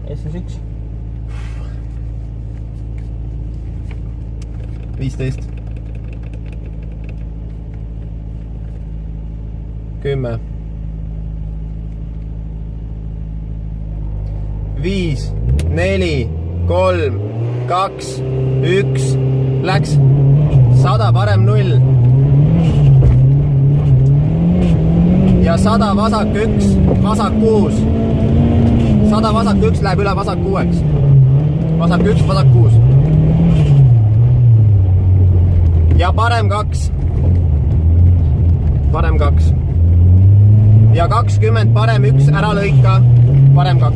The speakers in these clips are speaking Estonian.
SS1. 15. 10. 5, 4, 3, 2, 1. Läks. 100 parem 0. Ja 100 vasak 1, vasak 6. 100 vasak 1 läheb üle vasak 6. Vasak 1, vasak 6. Ja parem 2. Parem 2. Ja 20 parem 1 ära lõika. Parem 2.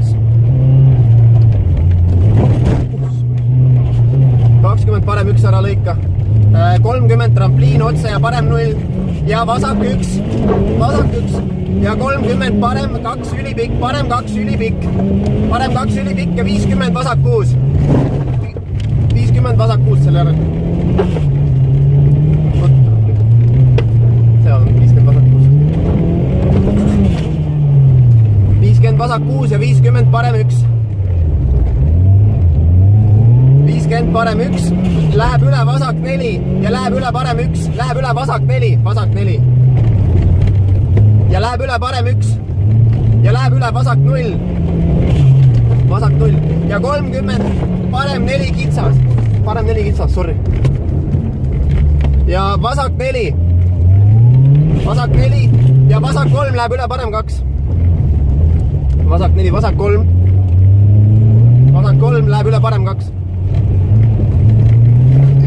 20 parem 1 ära lõika. 30 trampliin otse ja parem 0. Ja vasak 1. Vasak 1. Ja 30 parem 2 ülipikk. Parem 2 ülipikk. Parem 2 ülipikk ja 50 vasak 6. 50 vasak 6 selle järel. Seal on 50 vasak 6. 50 vasak 6 ja 50 parem 1. 50 parem 1. Läheb üle vasak 4 ja läheb üle parem 1. Läheb üle vasak 4. Vasak 4. Ja läheb üle parem 1. Ja läheb üle vasak 0. Vasak 0. Ja 30 parem 4 kitsas. Parem 4 kitsas, sorry. Ja vasak 4. Vasak 4. Ja vasak 3 läheb üle parem 2. Vasak 4, vasak 3. Vasak 3 läheb üle parem 2.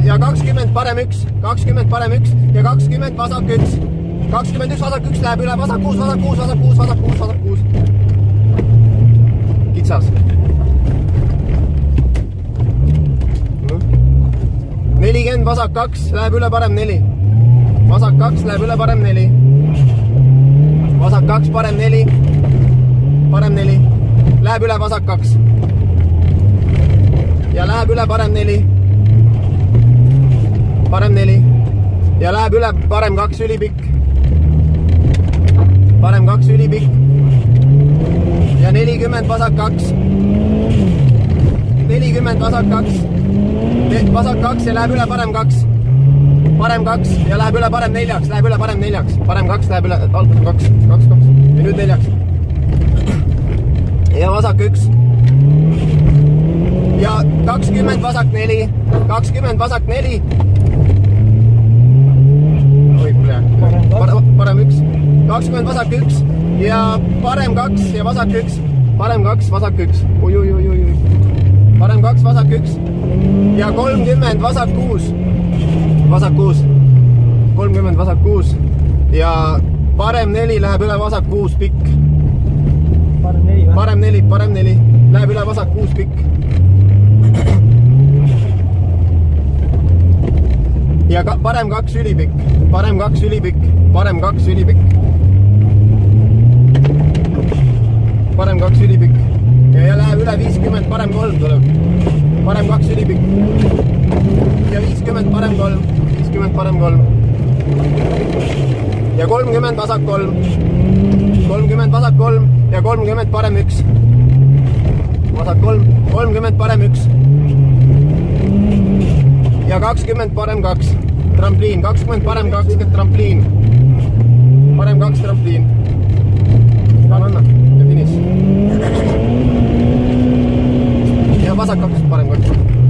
Ja 20 parem 1. 20 parem 1. Ja 20 vasak 1. 21 vasak 1 läheb üle vasak 6, vasak 6, vasak 6, vasak 6, vasak 6. Kitsas. 40 vasak 2 läheb üle parem 4. Vasak 2 läheb üle parem 4. Vasak 2 parem 4. Parem 4. Läheb üle vasak 2. Ja läheb üle parem 4. Parem 4. Ja läheb üle parem 2 ülipikk. Parem 2 ülipikk. Ja 40 vasak 2. 40 vasak 2. Vasak 2 ja läheb üle parem 2. Parem 2 ja läheb üle parem 4. Läheb üle parem 4. Parem 2 läheb üle algus 2. 2, 2. Ja nüüd 4. Ja vasak 1. Ja 20 vasak 4. 20 vasak 4. Oi, kuule. Parem 1. 20 vasak 1. Ja parem 2 ja vasak 1. Parem 2, vasak 1. Oi, oi, oi, oi. Parem 2, vasak 1. Ja 30 vasak 6. Vasak 6. 30 vasak 6. Ja parem 4 läheb üle vasak 6 pikk. Parem 4 või? Parem 4, parem 4. Läheb üle vasak 6 pikk. Ja parem 2 ülipikk. Parem 2 ülipikk. Parem 2 ülipikk. Parem 2 ülipikk. Ja läheb üle 50, parem 3 tuleb. Parem 2 ülipikk. Ja 50, parem 3. 50, parem 3. Ja 30 vasak 3. 30 vasak 3. Ja 30 parem 1. Vasak 3. 30 parem 1. Ja 20 parem 2. Trampliin. 20 parem 2 trampliin. Parem 2 trampliin. Anna. Ja finish. Ja vasak 2 parem 2.